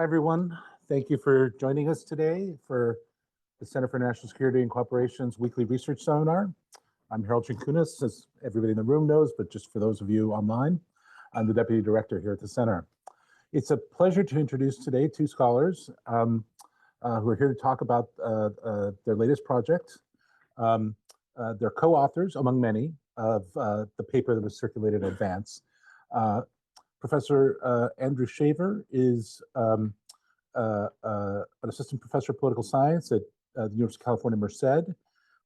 Hi, everyone. Thank you for joining us today for the Center for National Security and Cooperation's weekly research seminar. I'm Harold Trinkunas, as everybody in the room knows, but just for those of you online, I'm the Deputy Director here at the Center. It's a pleasure to introduce today two scholars who are here to talk about their latest project. They're co-authors, among many, of the paper that was circulated in advance. Professor Andrew Shaver is an assistant professor of political science at the University of California, Merced,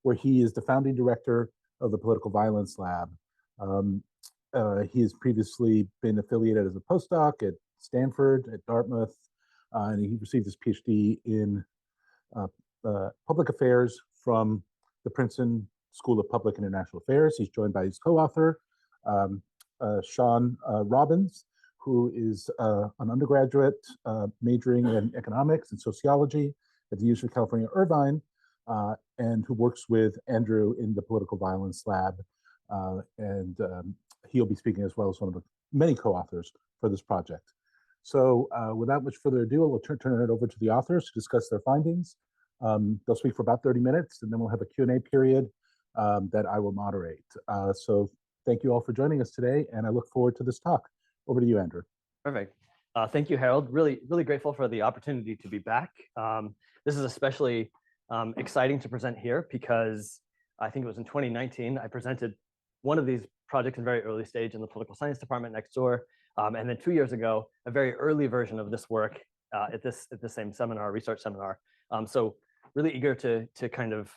where he is the founding director of the Political Violence Lab. He has previously been affiliated as a postdoc at Stanford, at Dartmouth, and he received his PhD in public affairs from the Princeton School of Public and International Affairs. He's joined by his co-author, Shawn Robbins, who is an undergraduate majoring in economics and sociology at the University of California, Irvine, and who works with Andrew in the Political Violence Lab. He'll be speaking as well as one of the many co-authors for this project. So without much further ado, we'll turn it over to the authors to discuss their findings. They'll speak for about 30 minutes, and then we'll have a Q&A period that I will moderate. So thank you all for joining us today, and I look forward to this talk. Over to you, Andrew. Perfect. Thank you, Harold. Really grateful for the opportunity to be back. This is especially exciting to present here because I think it was in 2019, I presented one of these projects in very early stage in the political science department next door. And then 2 years ago, a very early version of this work at this same seminar, research seminar. So really eager to kind of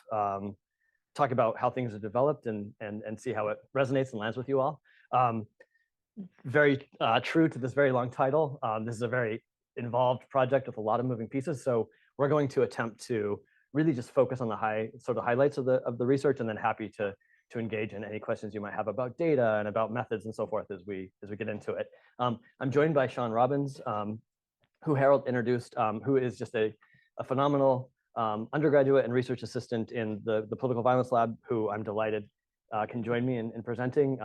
talk about how things are developed and see how it resonates and lands with you all. Very true to this very long title. This is a very involved project with a lot of moving pieces. So we're going to attempt to really just focus on the highlights of the research, and then happy to engage in any questions you might have about data and about methods and so forth as we get into it. I'm joined by Shawn Robbins, who Harold introduced, who is just a phenomenal undergraduate and research assistant in the Political Violence Lab, who I'm delighted can join me in presenting.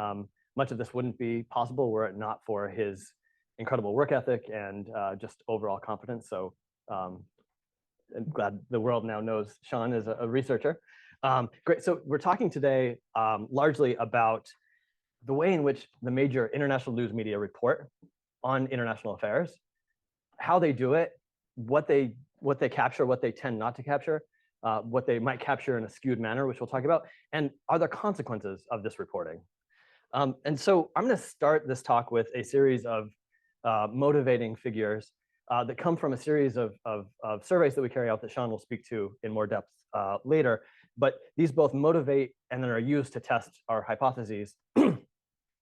Much of this wouldn't be possible were it not for his incredible work ethic and just overall competence. So I'm glad the world now knows Shawn is a researcher. Great. So we're talking today largely about the way in which the major international news media report on international affairs, how they do it, what they capture, what they tend not to capture, what they might capture in a skewed manner, which we'll talk about, and are there consequences of this reporting? And so I'm going to start this talk with a series of motivating figures that come from a series of surveys that we carry out that Shawn will speak to in more depth later. But these both motivate and then are used to test our hypotheses. But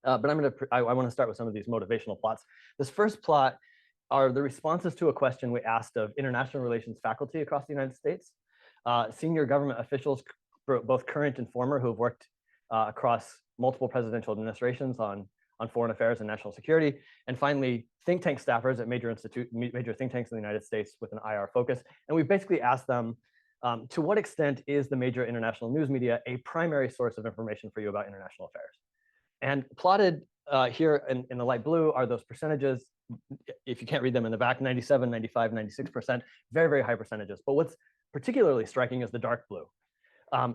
I want to start with some of these motivational plots. This first plot are the responses to a question we asked of international relations faculty across the United States, senior government officials, both current and former, who have worked across multiple presidential administrations on foreign affairs and national security, and finally, think tank staffers at major think tanks in the United States with an IR focus. And we basically asked them, to what extent is the major international news media a primary source of information for you about international affairs? And plotted here in the light blue are those percentages. If you can't read them in the back, 97, 95, 96%, very high percentages. But what's particularly striking is the dark blue.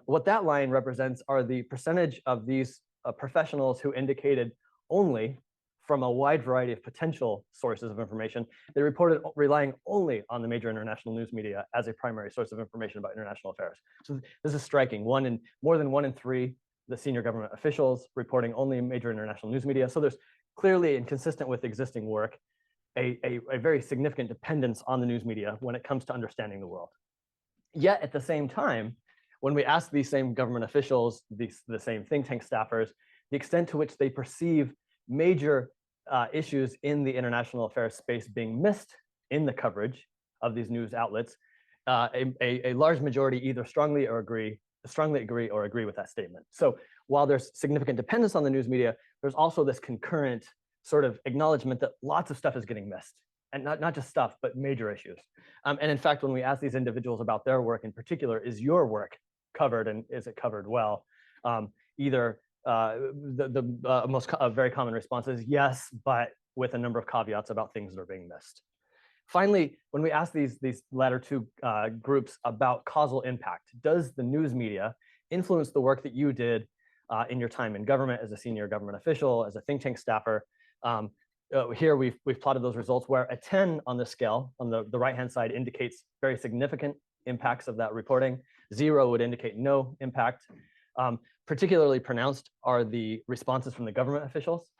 What that line represents are the percentage of these professionals who indicated only from a wide variety of potential sources of information. They reported relying only on the major international news media as a primary source of information about international affairs. So this is striking. More than 1 in 3, the senior government officials reporting only major international news media. So there's clearly, and consistent with existing work, a very significant dependence on the news media when it comes to understanding the world. Yet at the same time, when we ask these same government officials, the same think tank staffers, the extent to which they perceive major issues in the international affairs space being missed in the coverage of these news outlets, a large majority either strongly agree or agree with that statement. So while there's significant dependence on the news media, there's also this concurrent sort of acknowledgement that lots of stuff is getting missed. And not just stuff, but major issues. And in fact, when we ask these individuals about their work in particular, is your work covered, and is it covered well? Either the most very common response is yes, but with a number of caveats about things that are being missed. Finally, when we ask these latter two groups about causal impact, does the news media influence the work that you did in your time in government as a senior government official, as a think tank staffer? Here we've plotted those results where a 10 on the scale on the right-hand side indicates very significant impacts of that reporting. 0 would indicate no impact. Particularly pronounced are the responses from the government officials,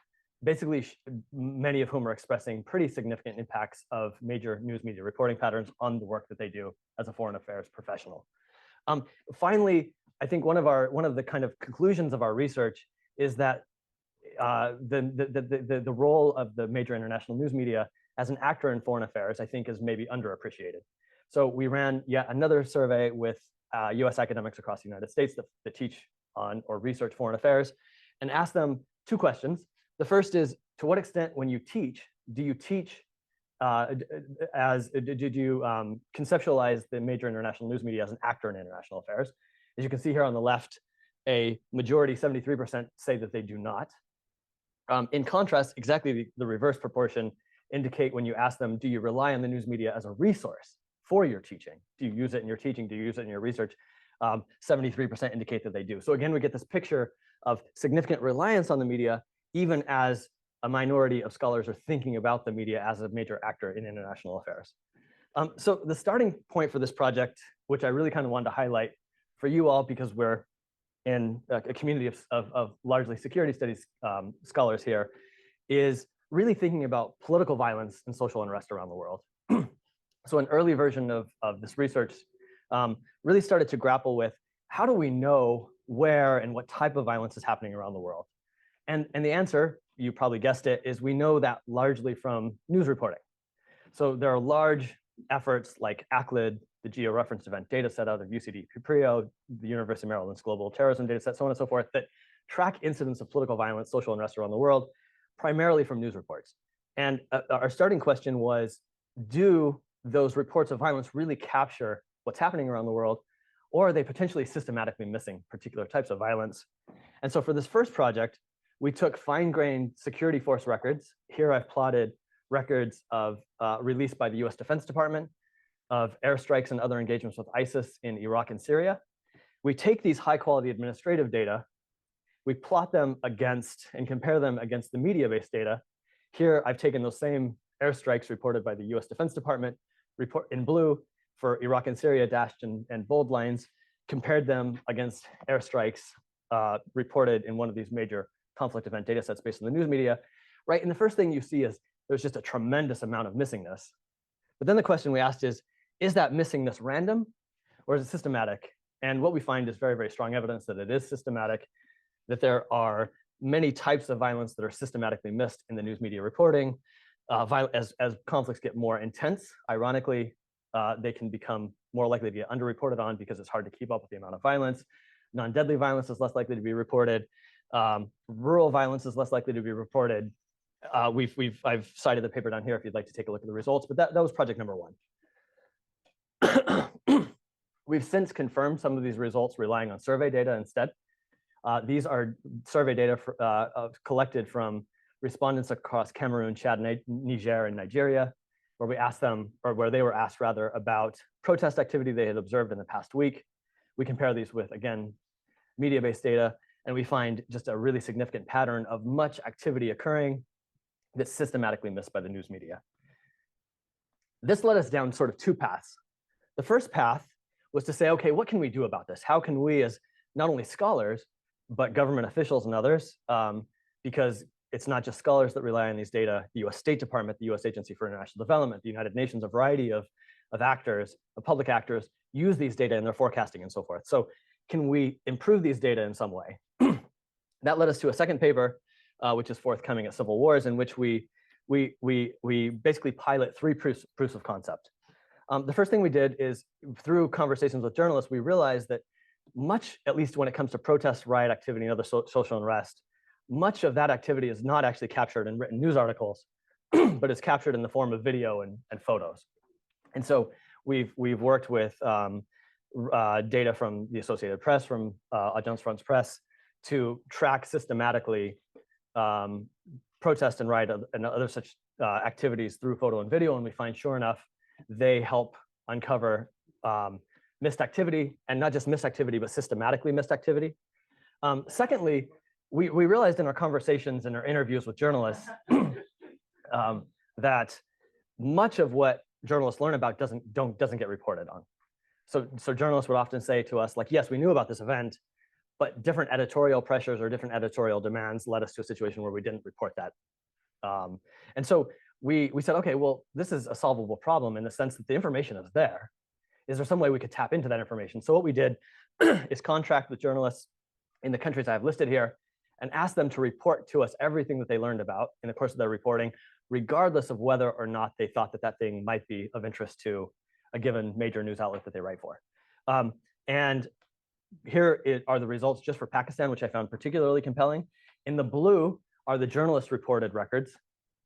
basically many of whom are expressing pretty significant impacts of major news media reporting patterns on the work that they do as a foreign affairs professional. Finally, I think one of the kind of conclusions of our research is that the role of the major international news media as an actor in foreign affairs, I think, is maybe underappreciated. So we ran yet another survey with US academics across the United States that teach on or research foreign affairs, and asked them 2 questions. The first is, to what extent when you teach, do you teach did you conceptualize the major international news media as an actor in international affairs? As you can see here on the left, a majority, 73%, say that they do not. In contrast, exactly the reverse proportion indicate when you ask them, do you rely on the news media as a resource for your teaching? Do you use it in your teaching? Do you use it in your research? 73% indicate that they do. So again, we get this picture of significant reliance on the media, even as a minority of scholars are thinking about the media as a major actor in international affairs. So the starting point for this project, which I really kind of wanted to highlight for you all, because we're in a community of largely security studies scholars here, is really thinking about political violence and social unrest around the world. So an early version of this research really started to grapple with, how do we know where and what type of violence is happening around the world? And the answer, you probably guessed it, is we know that largely from news reporting. So there are large efforts like ACLID, the Geo-Referenced Event Dataset out of UCD Prio, the University of Maryland's Global Terrorism Dataset, so on and so forth, that track incidents of political violence, social unrest around the world, primarily from news reports. And our starting question was, do those reports of violence really capture what's happening around the world, or are they potentially systematically missing particular types of violence? And so for this first project, we took fine-grained security force records. Here I've plotted records of released by the US Defense Department of airstrikes and other engagements with ISIS in Iraq and Syria. We take these high-quality administrative data, we plot them against and compare them against the media-based data. Here I've taken those same airstrikes reported by the US Defense Department, report in blue for Iraq and Syria, dashed and bold lines, compared them against airstrikes reported in one of these major conflict event data sets based on the news media, right? And the first thing you see is there's just a tremendous amount of missingness. But then the question we asked is that missingness random or is it systematic? And what we find is very, very strong evidence that it is systematic, that there are many types of violence that are systematically missed in the news media reporting. As conflicts get more intense, ironically, they can become more likely to be underreported on because it's hard to keep up with the amount of violence. Non-deadly violence is less likely to be reported. Rural violence is less likely to be reported. I've cited the paper down here if you'd like to take a look at the results, but that was project number 1. We've since confirmed some of these results relying on survey data instead. These are survey data collected from respondents across Cameroon, Chad, Niger, and Nigeria, where we asked them, or where they were asked rather, about protest activity they had observed in the past week. We compare these with, again, media-based data, and we find just a really significant pattern of much activity occurring that's systematically missed by the news media. This led us down sort of 2 paths. The first path was to say, okay, what can we do about this? How can we, as not only scholars, but government officials and others, because it's not just scholars that rely on these data, the US State Department, the US Agency for International Development, the United Nations, a variety of actors, of public actors, use these data in their forecasting and so forth. So can we improve these data in some way? That led us to a second paper, which is forthcoming at Civil Wars, in which we basically pilot 3 proofs of concept. The first thing we did is, through conversations with journalists, we realized that much, at least when it comes to protest, riot activity, and other social unrest, much of that activity is not actually captured in written news articles, but is captured in the form of video and photos. And so we've worked with data from the Associated Press, from Agence France Presse, to track systematically protest and riot and other such activities through photo and video, and we find, sure enough, they help uncover missed activity, and not just missed activity, but systematically missed activity. Secondly, we realized in our conversations and our interviews with journalists that much of what journalists learn about doesn't get reported on. So journalists would often say to us, like, yes, we knew about this event, but different editorial pressures or different editorial demands led us to a situation where we didn't report that. And so we said, okay, well, this is a solvable problem in the sense that the information is there. Is there some way we could tap into that information? So what we did is contract with journalists in the countries I've listed here and ask them to report to us everything that they learned about in the course of their reporting, regardless of whether or not they thought that that thing might be of interest to a given major news outlet that they write for. And here are the results just for Pakistan, which I found particularly compelling. In the blue are the journalist reported records.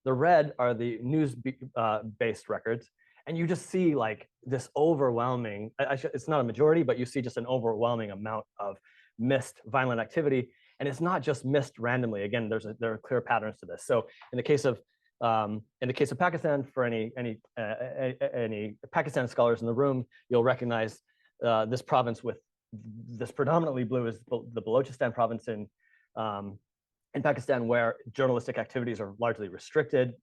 The red are the news-based records. And you just see like this overwhelming, it's not a majority, but you see just an overwhelming amount of missed violent activity. And it's not just missed randomly. Again, there are clear patterns to this. So in the case of Pakistan, for any Pakistan scholars in the room, you'll recognize this province with this predominantly blue is the Balochistan province in Pakistan, where journalistic activities are largely restricted,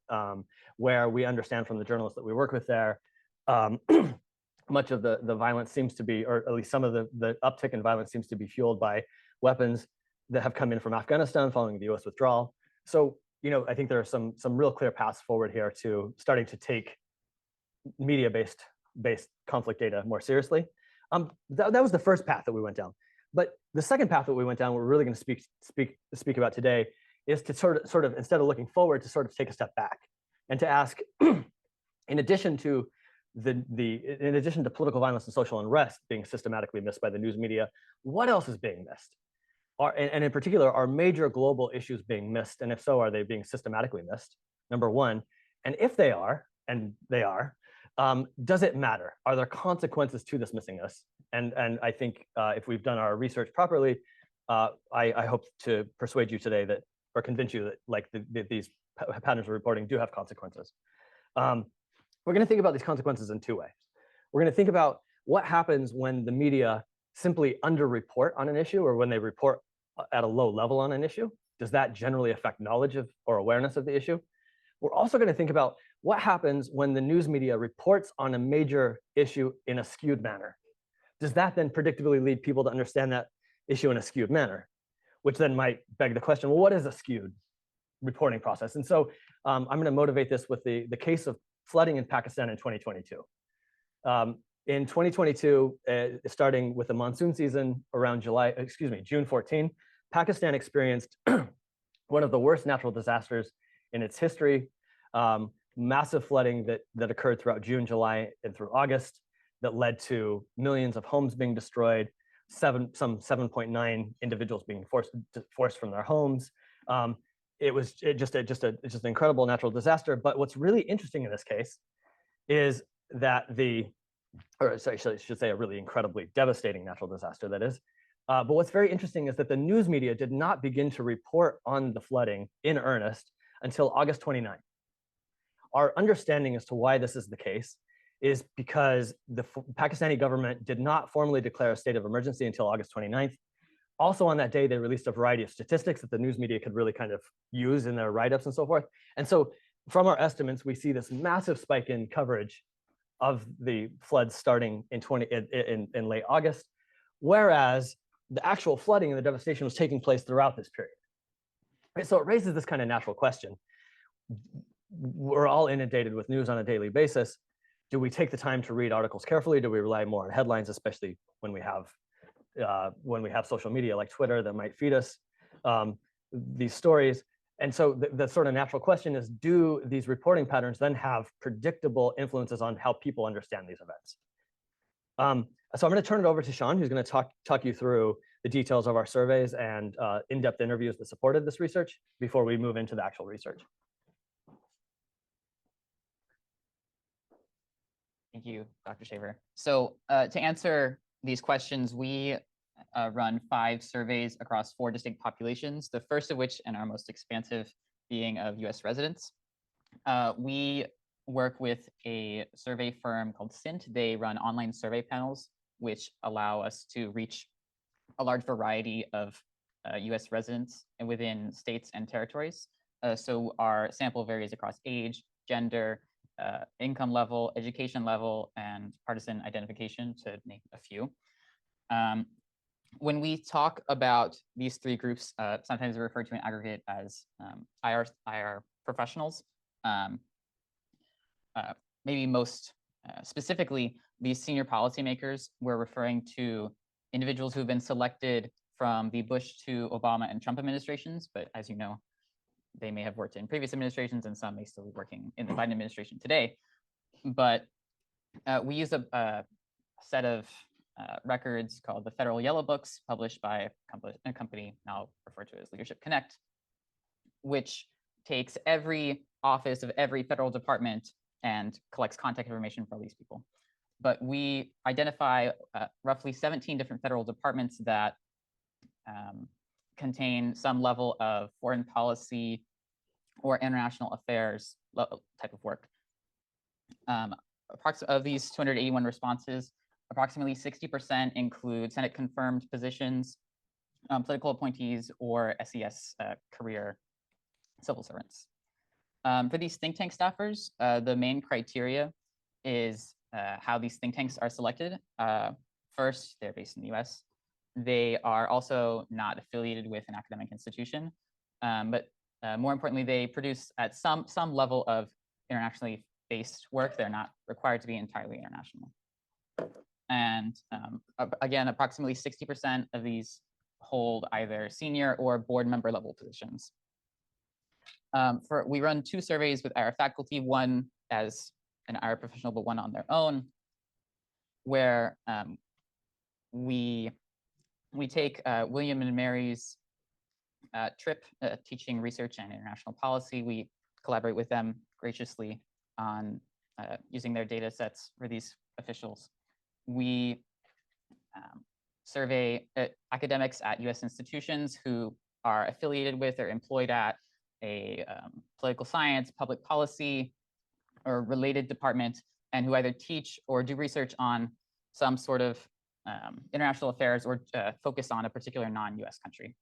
where we understand from the journalists that we work with there, much of the violence seems to be, or at least some of the uptick in violence seems to be fueled by weapons that have come in from Afghanistan following the US withdrawal. So, you know, I think there are some real clear paths forward here to starting to take media-based conflict data more seriously. That was the first path that we went down. But the second path that we went down, we're really going to speak about today, is to sort of instead of looking forward, to sort of take a step back and to ask, in addition to political violence and social unrest being systematically missed by the news media, what else is being missed? And in particular, are major global issues being missed? And if so, are they being systematically missed? Number one. And if they are, and they are, does it matter? Are there consequences to this missingness? And I think if we've done our research properly, I hope to persuade you today that, or convince you that, like these patterns of reporting do have consequences. We're going to think about these consequences in two ways. We're going to think about what happens when the media simply underreport on an issue, or when they report at a low level on an issue. Does that generally affect knowledge of or awareness of the issue? We're also going to think about what happens when the news media reports on a major issue in a skewed manner. Does that then predictably lead people to understand that issue in a skewed manner? Which then might beg the question, well, what is a skewed reporting process? And so I'm going to motivate this with the case of flooding in Pakistan in 2022. In 2022, starting with the monsoon season around June 14, Pakistan experienced one of the worst natural disasters in its history. Massive flooding that occurred throughout June, July, and through August that led to millions of homes being destroyed, some 7.9 individuals being forced from their homes. It was just an incredible natural disaster. But what's really interesting in this case is that I should say a really incredibly devastating natural disaster, that is. But what's very interesting is that the news media did not begin to report on the flooding in earnest until August 29th. Our understanding as to why this is the case is because the Pakistani government did not formally declare a state of emergency until August 29th. Also on that day, they released a variety of statistics that the news media could really kind of use in their write-ups and so forth. And so from our estimates, we see this massive spike in coverage of the floods starting in late August, whereas the actual flooding and the devastation was taking place throughout this period. Right? So it raises this kind of natural question. We're all inundated with news on a daily basis. Do we take the time to read articles carefully? Do we rely more on headlines, especially when we have social media like Twitter that might feed us these stories? And so the sort of natural question is, do these reporting patterns then have predictable influences on how people understand these events? So I'm going to turn it over to Shawn, who's going to talk you through the details of our surveys and in-depth interviews that supported this research before we move into the actual research. Thank you, Dr. Shaver. So to answer these questions, we run 5 surveys across 4 distinct populations, the first of which, and our most expansive, being of US residents. We work with a survey firm called Cint. They run online survey panels, which allow us to reach a large variety of US residents and within states and territories. So our sample varies across age, gender, income level, education level, and partisan identification, to name a few. When we talk about these three groups, sometimes we refer to an aggregate as IR professionals. Maybe most specifically, these senior policymakers, we're referring to individuals who have been selected from the Bush to Obama and Trump administrations, but as you know, they may have worked in previous administrations and some may still be working in the Biden administration today. But we use a set of records called the Federal Yellow Books, published by a company now referred to as Leadership Connect, which takes every office of every federal department and collects contact information for all these people. But we identify roughly 17 different federal departments that contain some level of foreign policy or international affairs type of work. Of these 281 responses, approximately 60% include Senate confirmed positions, political appointees, or SES career civil servants. For these think tank staffers, the main criteria is how these think tanks are selected. First, they're based in the US. They are also not affiliated with an academic institution, but more importantly, they produce at some level of internationally based work. They're not required to be entirely international. And again, approximately 60% of these hold either senior or board member level positions. We run 2 surveys with our faculty, one as an IR professional, but one on their own, where we take William and Mary's trip teaching research and international policy. We collaborate with them graciously on using their data sets for these officials. We survey academics at US institutions who are affiliated with or employed at a political science, public policy, or related department, and who either teach or do research on some sort of international affairs or focus on a particular non-US country.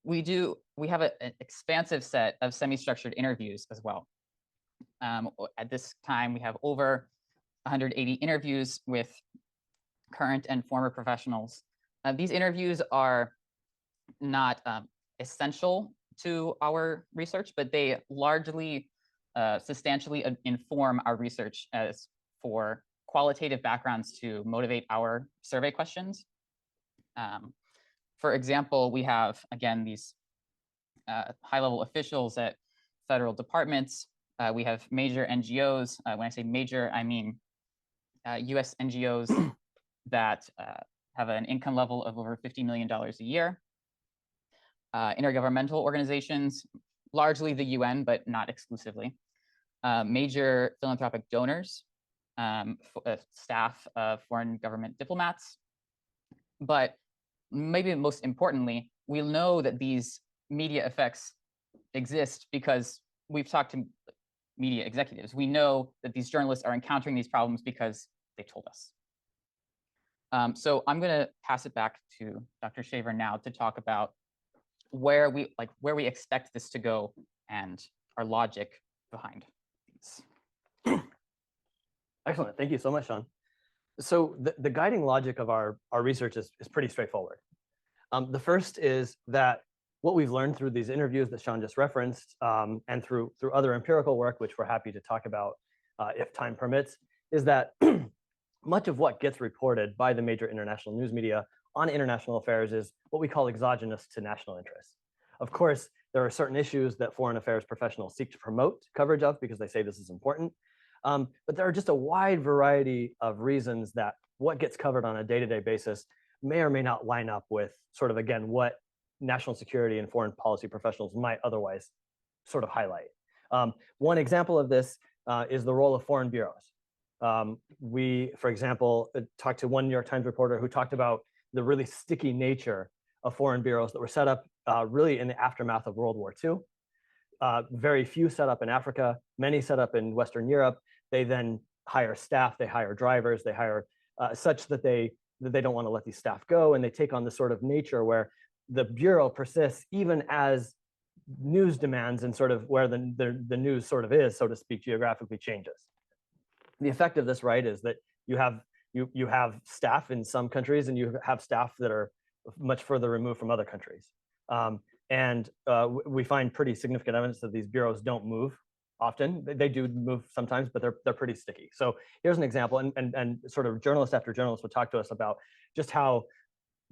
We have an expansive set of semi-structured interviews as well. At this time, we have over 180 interviews with current and former professionals. These interviews are not essential to our research, but they largely substantially inform our research as for qualitative backgrounds to motivate our survey questions. For example, we have, again, these high-level officials at federal departments. We have major NGOs. When I say major, I mean US NGOs that have an income level of over $50 million a year. Intergovernmental organizations, largely the UN, but not exclusively. Major philanthropic donors, staff of foreign government diplomats. But maybe most importantly, we know that these media effects exist because we've talked to media executives. We know that these journalists are encountering these problems because they told us. So I'm going to pass it back to Dr. Shaver now to talk about where we expect this to go and our logic behind these. Excellent. Thank you so much, Shawn. So the guiding logic of our research is pretty straightforward. The first is that what we've learned through these interviews that Shawn just referenced, and through other empirical work, which we're happy to talk about if time permits, is that much of what gets reported by the major international news media on international affairs is what we call exogenous to national interests. Of course, there are certain issues that foreign affairs professionals seek to promote coverage of because they say this is important. But there are just a wide variety of reasons that what gets covered on a day-to-day basis may or may not line up with sort of, again, what national security and foreign policy professionals might otherwise sort of highlight. One example of this is the role of foreign bureaus. We, for example, talked to one New York Times reporter who talked about the really sticky nature of foreign bureaus that were set up really in the aftermath of World War II. Very few set up in Africa, many set up in Western Europe. They then hire staff, they hire drivers, they hire such that they don't want to let these staff go, and they take on this sort of nature where the bureau persists even as news demands and sort of where the news sort of is, so to speak, geographically changes. The effect of this, right, is that you have staff in some countries and you have staff that are much further removed from other countries. We find pretty significant evidence that these bureaus don't move often. They do move sometimes, but they're pretty sticky. So here's an example, and sort of journalist after journalist would talk to us about just how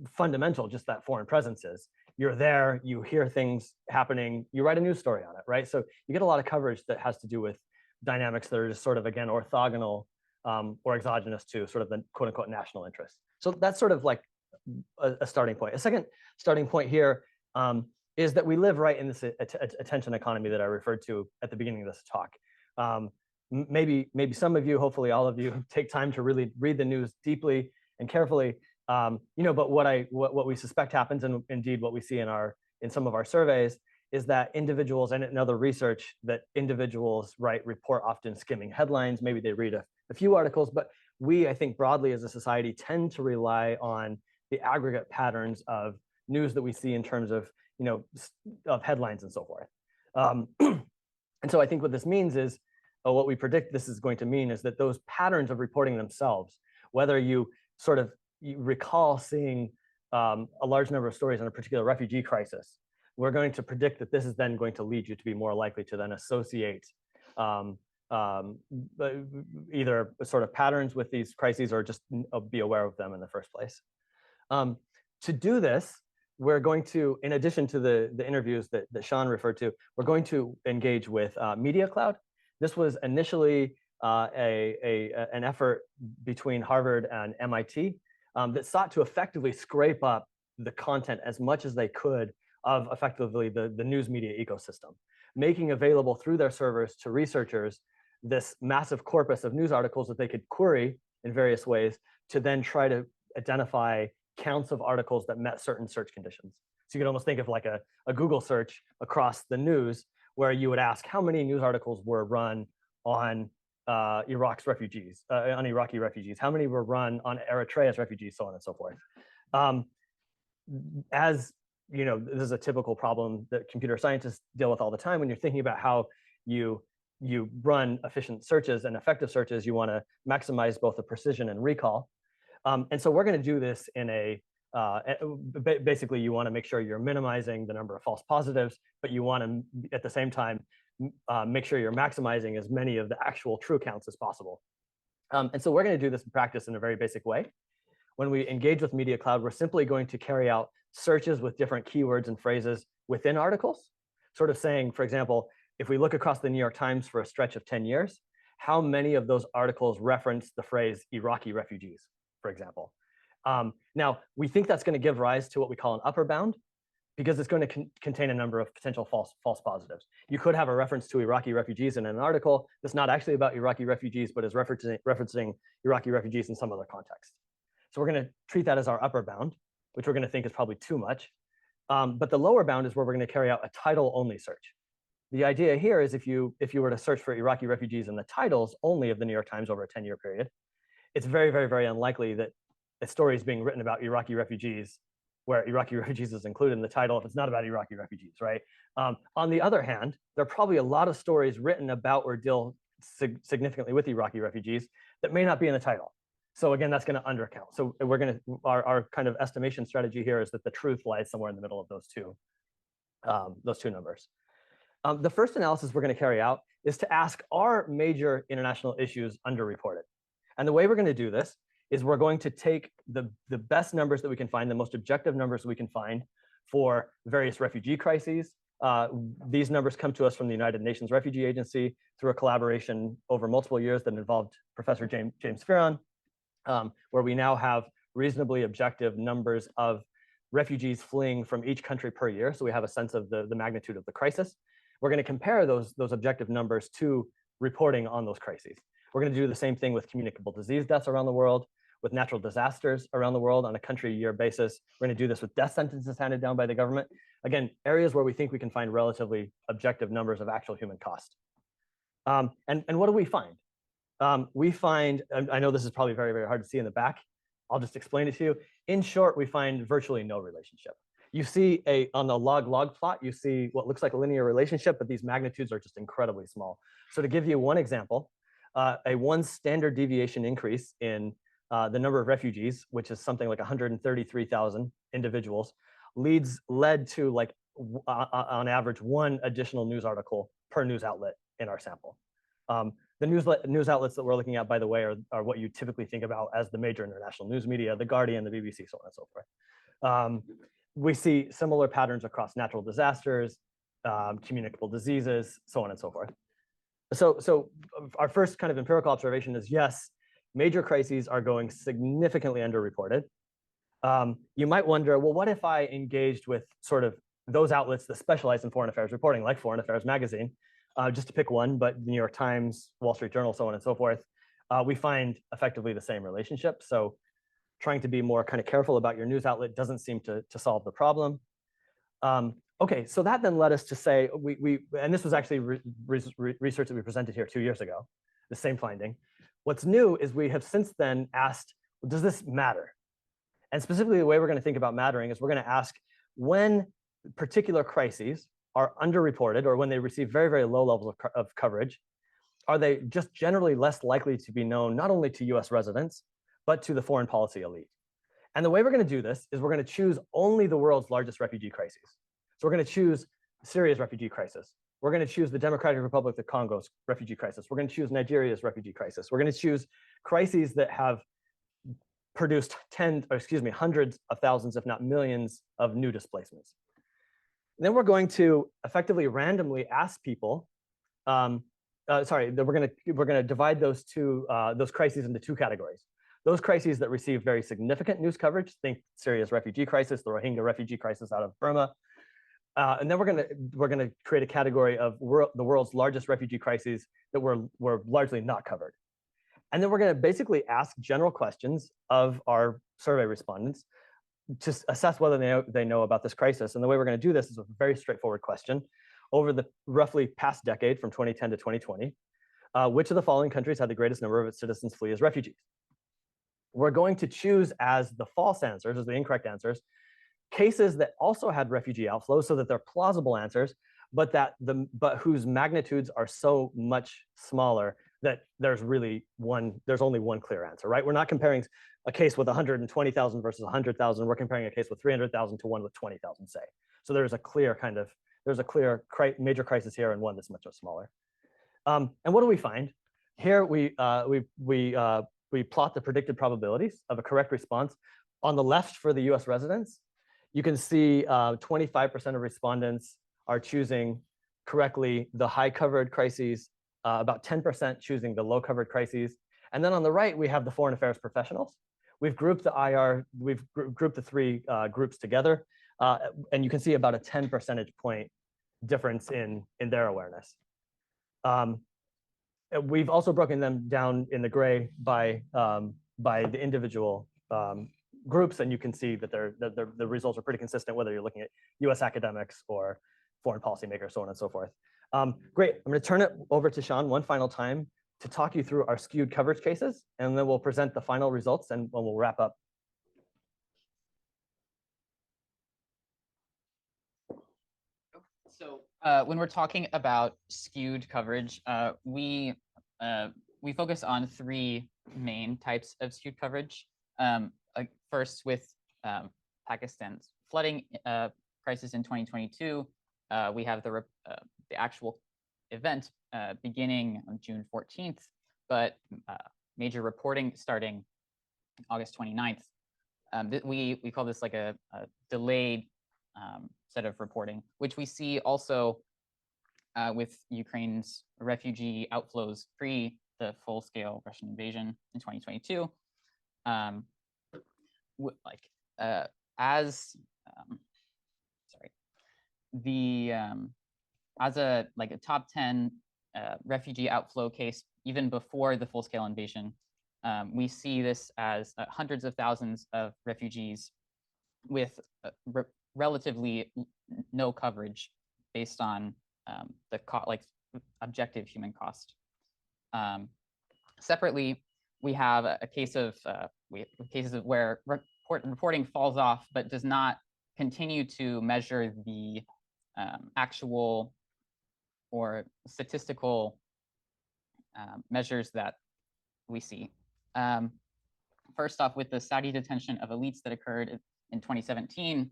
fundamental just that foreign presence is. You're there, you hear things happening, you write a news story on it, right? So you get a lot of coverage that has to do with dynamics that are just sort of, again, orthogonal or exogenous to sort of the quote unquote national interest. So that's sort of like a starting point. A second starting point here is that we live right in this attention economy that I referred to at the beginning of this talk. Maybe some of you, hopefully all of you, take time to really read the news deeply and carefully. But what we suspect happens, and indeed what we see in some of our surveys, is that individuals, and in other research, that individuals report often skimming headlines. Maybe they read a few articles, but we, I think, broadly as a society tend to rely on the aggregate patterns of news that we see in terms of of headlines and so forth. And so I think what this means is, what we predict this is going to mean is that those patterns of reporting themselves, whether you recall seeing a large number of stories on a particular refugee crisis, we're going to predict that this is then going to lead you to be more likely to then associate either sort of patterns with these crises or just be aware of them in the first place. To do this, we're going to, in addition to the interviews that Shawn referred to, we're going to engage with Media Cloud. This was initially an effort between Harvard and MIT that sought to effectively scrape up the content as much as they could of effectively the news media ecosystem, making available through their servers to researchers this massive corpus of news articles that they could query in various ways to then try to identify counts of articles that met certain search conditions. So you could almost think of like a Google search across the news, where you would ask how many news articles were run on Iraq's refugees, on Iraqi refugees, how many were run on Eritrea's refugees, so on and so forth. As you know, this is a typical problem that computer scientists deal with all the time when you're thinking about how you run efficient searches and effective searches. You want to maximize both the precision and recall. And so we're going to do this in basically you want to make sure you're minimizing the number of false positives, but you want to, at the same time, make sure you're maximizing as many of the actual true counts as possible. And so we're going to do this in practice in a very basic way. When we engage with Media Cloud, we're simply going to carry out searches with different keywords and phrases within articles, sort of saying, for example, if we look across the New York Times for a stretch of 10 years, how many of those articles reference the phrase Iraqi refugees, for example. Now, we think that's going to give rise to what we call an upper bound, because it's going to contain a number of potential false positives. You could have a reference to Iraqi refugees in an article that's not actually about Iraqi refugees, but is referencing Iraqi refugees in some other context. So we're going to treat that as our upper bound, which we're going to think is probably too much. But the lower bound is where we're going to carry out a title-only search. The idea here is if you were to search for Iraqi refugees in the titles only of the New York Times over a 10-year period, it's very, very, very unlikely that a story is being written about Iraqi refugees where Iraqi refugees is included in the title if it's not about Iraqi refugees, right? On the other hand, there are probably a lot of stories written about or deal significantly with Iraqi refugees that may not be in the title. So again, that's going to undercount. So we're going to, our kind of estimation strategy here is that the truth lies somewhere in the middle of those two numbers. The first analysis we're going to carry out is to ask, are major international issues underreported? And the way we're going to do this is we're going to take the best numbers that we can find, the most objective numbers we can find for various refugee crises. These numbers come to us from the United Nations Refugee Agency through a collaboration over multiple years that involved Professor James Fearon, where we now have reasonably objective numbers of refugees fleeing from each country per year. So we have a sense of the magnitude of the crisis. We're going to compare those objective numbers to reporting on those crises. We're going to do the same thing with communicable disease deaths around the world, with natural disasters around the world on a country year basis. We're going to do this with death sentences handed down by the government. Again, areas where we think we can find relatively objective numbers of actual human cost. And what do we find? We find, I know this is probably very, very hard to see in the back. I'll just explain it to you. In short, we find virtually no relationship. You see on the log-log plot, you see what looks like a linear relationship, but these magnitudes are just incredibly small. So to give you one example, a 1 standard deviation increase in the number of refugees, which is something like 133,000 individuals, led to like on average 1 additional news article per news outlet in our sample. The news outlets that we're looking at, by the way, are what you typically think about as the major international news media, The Guardian, the BBC, so on and so forth. We see similar patterns across natural disasters, communicable diseases, so on and so forth. So our first kind of empirical observation is, yes, major crises are going significantly underreported. You might wonder, well, what if I engaged with sort of those outlets that specialize in foreign affairs reporting, like Foreign Affairs Magazine, just to pick one, but the New York Times, Wall Street Journal, so on and so forth, we find effectively the same relationship. So trying to be more kind of careful about your news outlet doesn't seem to solve the problem. Okay, so that then led us to say, and this was actually research that we presented here 2 years ago, the same finding. What's new is we have since then asked, well, does this matter? And specifically, the way we're going to think about mattering is we're going to ask when particular crises are underreported or when they receive very, very low levels of coverage, are they just generally less likely to be known not only to US residents, but to the foreign policy elite? And the way we're going to do this is we're going to choose only the world's largest refugee crises. So we're going to choose Syria's refugee crisis. We're going to choose the Democratic Republic of the Congo's refugee crisis. We're going to choose Nigeria's refugee crisis. We're going to choose crises that have produced hundreds of thousands, if not millions, of new displacements. And then we're going to effectively randomly ask people. We're going to divide those crises into 2 categories. Those crises that receive very significant news coverage, think Syria's refugee crisis, the Rohingya refugee crisis out of Burma. And then we're going to create a category of the world's largest refugee crises that were largely not covered. And then we're going to basically ask general questions of our survey respondents to assess whether they know about this crisis. And the way we're going to do this is a very straightforward question. Over the roughly past decade, from 2010 to 2020, which of the following countries had the greatest number of its citizens flee as refugees? We're going to choose as the false answers, as the incorrect answers, cases that also had refugee outflows, so that they're plausible answers, but whose magnitudes are so much smaller that there's only one clear answer, right? We're not comparing a case with 120,000 versus 100,000. We're comparing a case with 300,000 to one with 20,000, say. So there's a clear major crisis here and one that's much smaller. And what do we find? Here we plot the predicted probabilities of a correct response. On the left for the US residents, you can see 25% of respondents are choosing correctly the high covered crises, about 10% choosing the low covered crises. And then on the right, we have the foreign affairs professionals. We've grouped the 3 groups together, and you can see about a 10 percentage point difference in their awareness. We've also broken them down in the gray by the individual groups, and you can see that the results are pretty consistent, whether you're looking at US academics or foreign policymakers, so on and so forth. Great, I'm going to turn it over to Shawn one final time to talk you through our skewed coverage cases, and then we'll present the final results and we'll wrap up. So when we're talking about skewed coverage, we focus on 3 main types of skewed coverage. First, with Pakistan's flooding crisis in 2022, we have the actual event beginning on June 14th, but major reporting starting August 29th. We call this like a delayed set of reporting, which we see also with Ukraine's refugee outflows pre the full-scale Russian invasion in 2022. As a top 10 refugee outflow case, even before the full-scale invasion, we see this as hundreds of thousands of refugees with relatively no coverage based on the objective human cost. Separately, we have a case of cases of where reporting falls off, but does not continue to measure the actual or statistical measures that we see. First off, with the Saudi detention of elites that occurred in 2017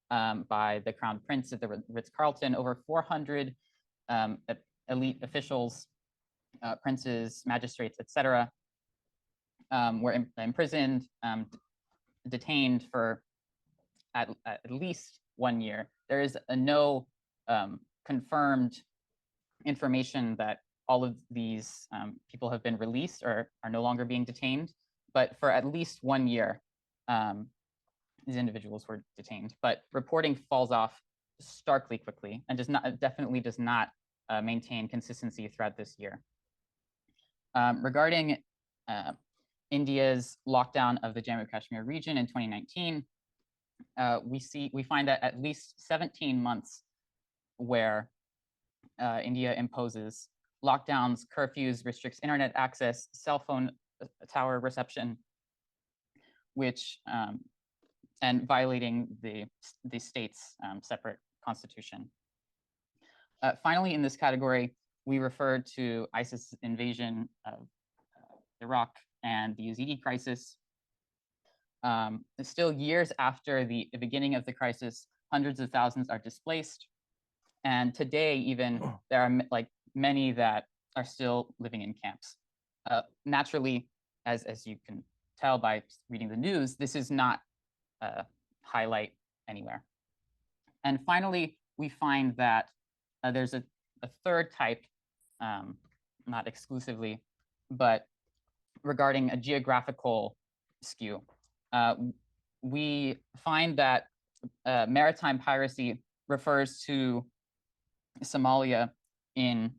by the Crown Prince at the Ritz-Carlton, over 400 elite officials, princes, magistrates, etc., were imprisoned, detained for at least 1 year. There is no confirmed information that all of these people have been released or are no longer being detained, but for at least 1 year, these individuals were detained. But reporting falls off starkly quickly and definitely does not maintain consistency throughout this year. Regarding India's lockdown of the Jammu Kashmir region in 2019, we find that at least 17 months where India imposes lockdowns, curfews, restricts internet access, cell phone tower reception, which and violating the state's separate constitution. Finally, in this category, we refer to ISIS invasion of Iraq and the Yazidi crisis. Still years after the beginning of the crisis, hundreds of thousands are displaced. And today, even, there are many that are still living in camps. Naturally, as you can tell by reading the news, this is not a highlight anywhere. And finally, we find that there's a third type, not exclusively, but regarding a geographical skew. We find that maritime piracy refers to Somalia in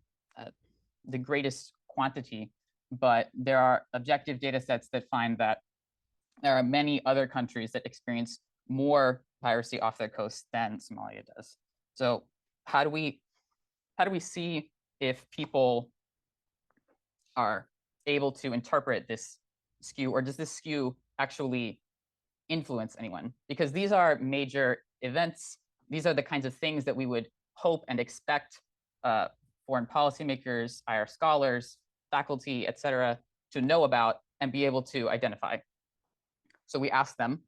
the greatest quantity, but there are objective data sets that find that there are many other countries that experience more piracy off their coast than Somalia does. So how do we see if people are able to interpret this skew, or does this skew actually influence anyone? Because these are major events. These are the kinds of things that we would hope and expect foreign policymakers, IR scholars, faculty, etc., to know about and be able to identify. So we asked them,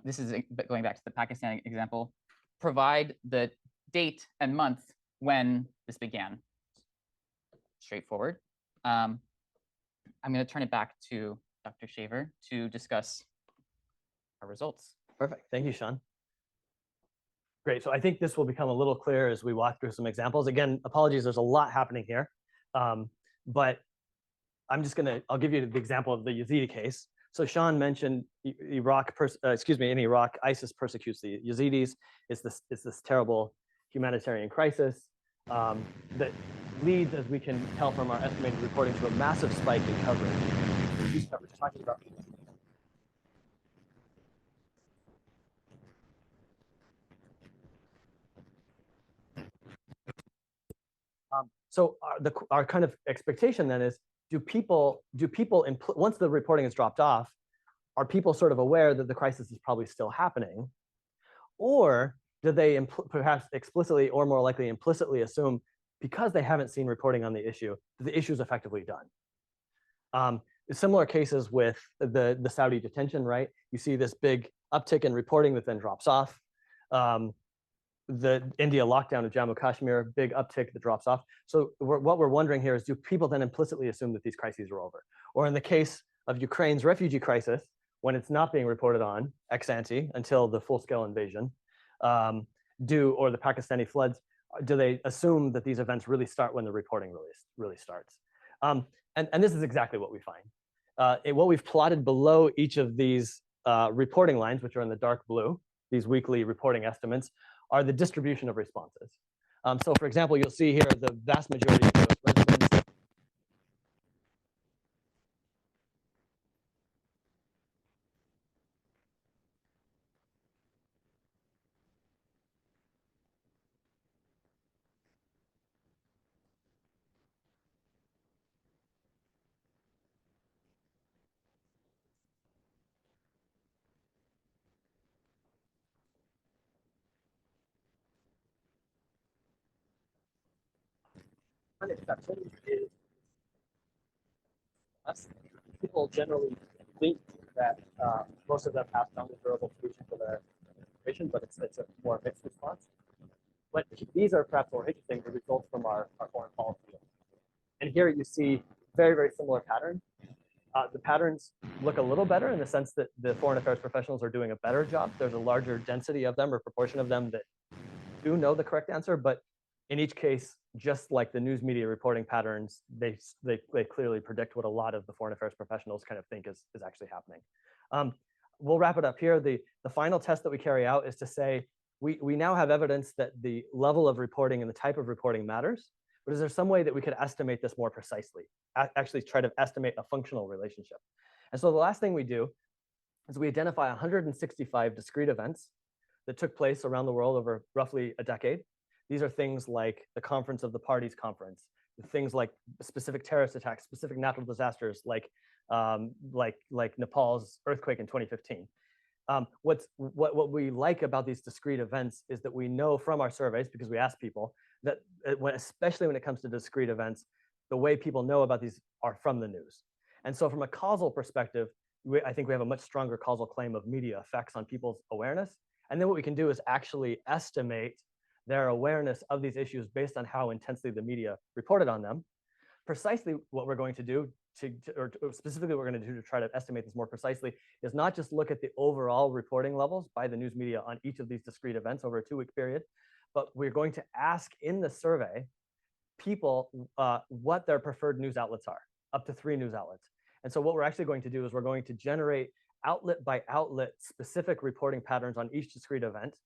this is going back to the Pakistan example, provide the date and month when this began. Straightforward. I'm going to turn it back to Dr. Shaver to discuss our results. Perfect. Thank you, Shawn. Great. So I think this will become a little clearer as we walk through some examples. Again, apologies, there's a lot happening here. But I'll give you the example of the Yazidi case. So Shawn mentioned in Iraq, ISIS persecutes the Yazidis. It's this terrible humanitarian crisis that leads, as we can tell from our estimated reporting, to a massive spike in coverage. Talking about so our kind of expectation then is, do people once the reporting is dropped off, are people sort of aware that the crisis is probably still happening, or do they perhaps explicitly or more likely implicitly assume, because they haven't seen reporting on the issue, that the issue is effectively done? Similar cases with the Saudi detention, right? You see this big uptick in reporting that then drops off. The India lockdown of Jammu Kashmir, big uptick that drops off. So what we're wondering here is, do people then implicitly assume that these crises are over? Or in the case of Ukraine's refugee crisis, when it's not being reported on ex ante until the full-scale invasion, or the Pakistani floods, do they assume that these events really start when the reporting really starts? And this is exactly what we find. What we've plotted below each of these reporting lines, which are in the dark blue, these weekly reporting estimates, are the distribution of responses. So for example, you'll see here the vast majority of those residents one exception is us. People generally think that most of them have found a durable solution for their situation, but it's a more mixed response. But these are perhaps more interesting, the results from our foreign policy. And here you see very, very similar patterns. The patterns look a little better in the sense that the foreign affairs professionals are doing a better job. There's a larger density of them or proportion of them that do know the correct answer, but in each case, just like the news media reporting patterns, they clearly predict what a lot of the foreign affairs professionals kind of think is actually happening. We'll wrap it up here. The final test that we carry out is to say, we now have evidence that the level of reporting and the type of reporting matters, but is there some way that we could estimate this more precisely, actually try to estimate a functional relationship? And so the last thing we do is we identify 165 discrete events that took place around the world over roughly a decade. These are things like the Conference of the Parties Conference, things like specific terrorist attacks, specific natural disasters like Nepal's earthquake in 2015. What we like about these discrete events is that we know from our surveys, because we ask people, that especially when it comes to discrete events, the way people know about these are from the news. And so from a causal perspective, I think we have a much stronger causal claim of media effects on people's awareness. And then what we can do is actually estimate their awareness of these issues based on how intensely the media reported on them. Precisely what we're going to do, or specifically what we're going to do to try to estimate this more precisely, is not just look at the overall reporting levels by the news media on each of these discrete events over a 2-week period, but we're going to ask in the survey people what their preferred news outlets are, up to 3 news outlets. And so what we're actually going to do is we're going to generate outlet by outlet specific reporting patterns on each discrete event,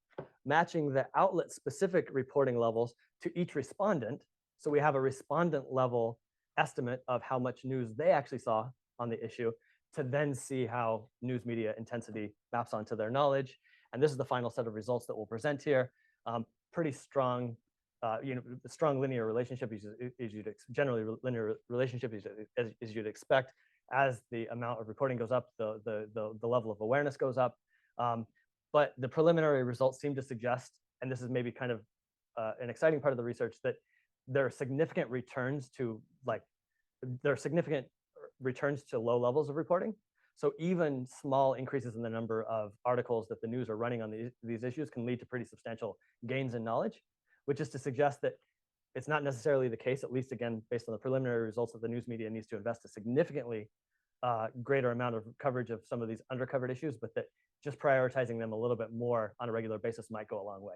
matching the outlet specific reporting levels to each respondent. So we have a respondent level estimate of how much news they actually saw on the issue, to then see how news media intensity maps onto their knowledge. And this is the final set of results that we'll present here. Pretty strong, strong linear relationship generally linear relationship as you'd expect. As the amount of reporting goes up, the level of awareness goes up. But the preliminary results seem to suggest, and this is maybe kind of an exciting part of the research, that there are significant returns to low levels of reporting. So even small increases in the number of articles that the news are running on these issues can lead to pretty substantial gains in knowledge, which is to suggest that it's not necessarily the case, at least again, based on the preliminary results, that the news media needs to invest a significantly greater amount of coverage of some of these undercovered issues, but that just prioritizing them a little bit more on a regular basis might go a long way.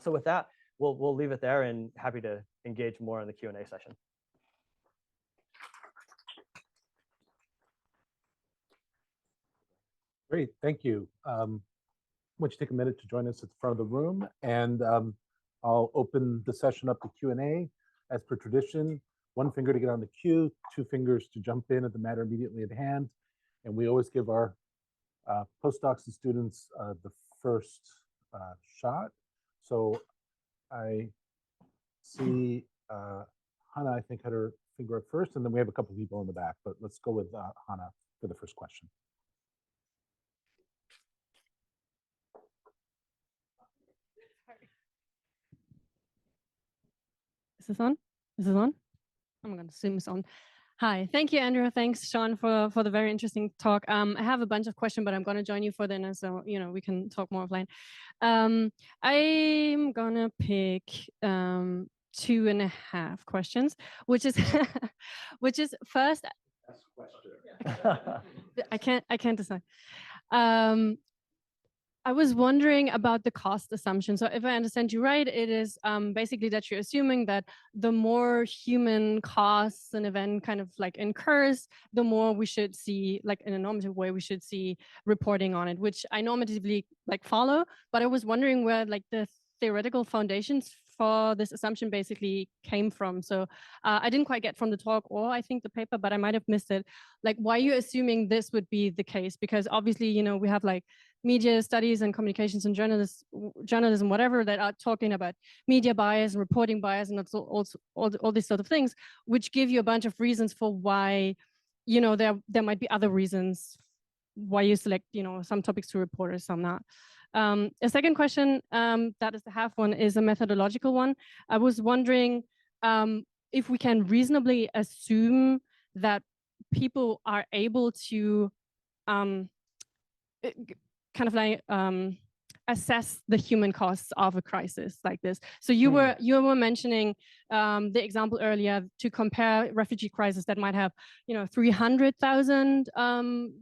So with that, we'll leave it there, and happy to engage more in the Q&A session. Great, thank you. Why don't you take a minute to join us at the front of the room, and I'll open the session up to Q&A. As per tradition, 1 finger to get on the queue, 2 fingers to jump in at the matter immediately at hand. And we always give our postdocs and students the first shot. So I see Hannah, I think, had her finger up first, and then we have a couple of people in the back, but let's go with Hannah for the first question. Is this on? Is this on? I'm going to assume it's on. Hi, thank you, Andrew. Thanks, Shawn, for the very interesting talk. I have a bunch of questions, but I'm going to join you for dinner, so we can talk more offline. I'm going to pick 2.5 questions, which is first. I can't decide. I was wondering about the cost assumption. So if I understand you right, it is basically that you're assuming that the more human costs an event kind of like incurs, the more we should see, like in a normative way, we should see reporting on it, which I normatively like follow. But I was wondering where like the theoretical foundations for this assumption basically came from. So I didn't quite get from the talk or I think the paper, but I might have missed it. Like, why are you assuming this would be the case? Because obviously, we have like media studies and communications and journalism, whatever, that are talking about media bias and reporting bias and also all these sort of things, which give you a bunch of reasons for why, there might be other reasons why you select, some topics to report or some not. A second question, that is the half one, is a methodological one. I was wondering if we can reasonably assume that people are able to kind of like assess the human costs of a crisis like this. So you were mentioning the example earlier to compare refugee crisis that might have 300,000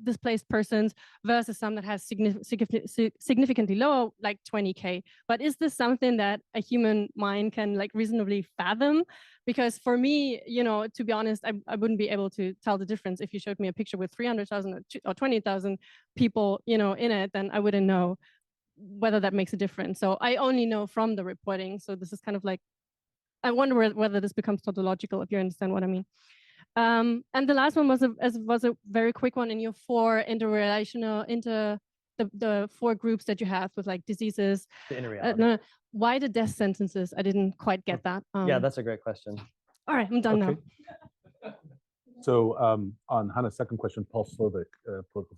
displaced persons versus some that has significantly lower, like 20K. But is this something that a human mind can like reasonably fathom? Because for me, to be honest, I wouldn't be able to tell the difference. If you showed me a picture with 300,000 or 20,000 people, in it, then I wouldn't know whether that makes a difference. So I only know from the reporting. So this is kind of like, I wonder whether this becomes tautological, if you understand what I mean. And the last one was a very quick one in your four the four groups that you have with like diseases. No, why the death sentences? I didn't quite get that. Yeah, that's a great question. All right, I'm done now. So on Hannah's second question, Paul Slovic, political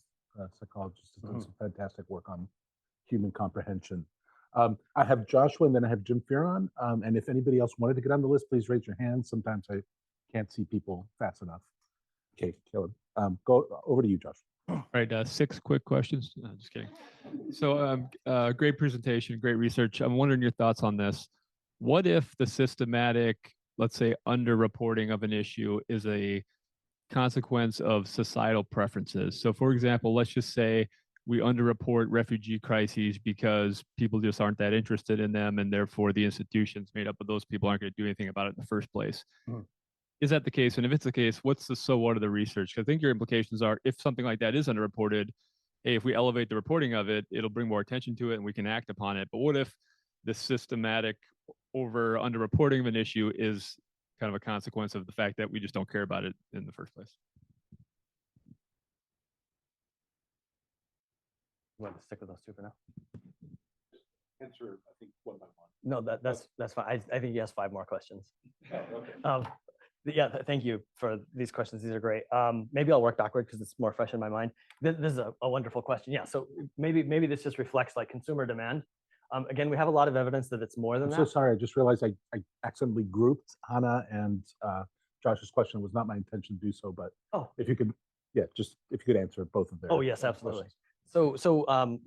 psychologist, has done some fantastic work on human comprehension. I have Joshua and then I have Jim Fearon. And if anybody else wanted to get on the list, please raise your hand. Sometimes I can't see people fast enough. Okay, Caleb, go over to you, Josh. All right, 6 quick questions. No, just kidding. So great presentation, great research. I'm wondering your thoughts on this. What if the systematic, let's say, underreporting of an issue is a consequence of societal preferences? So for example, let's just say we underreport refugee crises because people just aren't that interested in them, and therefore the institutions made up of those people aren't going to do anything about it in the first place. Is that the case? And if it's the case, what's the so what of the research? Because I think your implications are, if something like that is underreported, hey, if we elevate the reporting of it, it'll bring more attention to it and we can act upon it. But what if the systematic underreporting of an issue is kind of a consequence of the fact that we just don't care about it in the first place? You want to stick with those two for now? Answer, I think, one by one. No, that's fine. I think he has 5 more questions. Okay. Yeah, thank you for these questions. These are great. Maybe I'll work backward because it's more fresh in my mind. This is a wonderful question. Yeah, so maybe this just reflects like consumer demand. Again, we have a lot of evidence that it's more than that. I'm so sorry. I just realized I accidentally grouped Hannah and Josh's question. It was not my intention to do so, but if you could, if you could answer both of their. Oh yes, absolutely. So